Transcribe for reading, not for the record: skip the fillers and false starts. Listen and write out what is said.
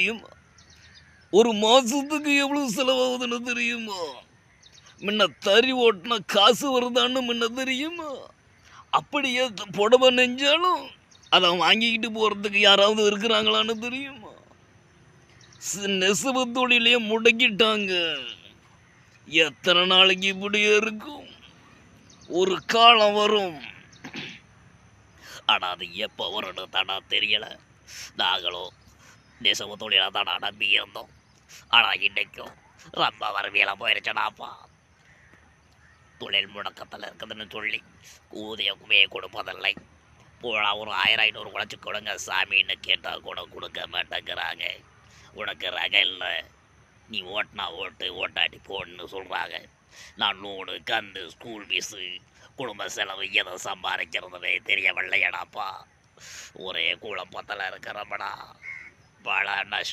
தெரியுமா? ஒரு மாசத்துக்கு எவ்வளவு செலவாகுதுன்னு தெரியுமா? முன்ன தறி ஓட்டுனா காசு வருதான்னு முன்ன தெரியுமா? அப்படியே புடவை நெஞ்சாலும் அதை வாங்கிக்கிட்டு போறதுக்கு யாராவது இருக்கிறாங்களான்னு தெரியுமா? நெசவு தொழிலே முடக்கிட்டாங்க. எத்தனை நாளைக்கு இப்படியே இருக்கும்? ஒரு காலம் வரும். ஆனா அது எப்போ வரும்னு தானா தெரியல. நாங்களும் நெசவு தொழிலாக தானா நம்பி இருந்தோம். ஆனா இன்னைக்கும் ரொம்ப வறுமையில போயிருச்சடாப்பா. தொழில் முடக்கத்தில் இருக்குதுன்னு சொல்லி ஊதியமே கொடுப்பதில்லை. போடா ஒரு 1000 500 குறைச்சி கொடுங்க சாமின்னு கேட்டால் கூட கொடுக்க மாட்டேங்கிறாங்க. உனக்கு ரக இல்லை, நீ ஓட்டினா ஓட்டு ஓட்டாட்டி போன்னு சொல்கிறாங்க. நான் லோனு கந்து ஸ்கூல் ஃபீஸு குடும்ப செலவு எதை சம்பாதிக்கிறதுனே தெரியவில்லையடாப்பா. ஒரே குழப்பத்தில் இருக்கிறப்படா. பல நஷ்டம்.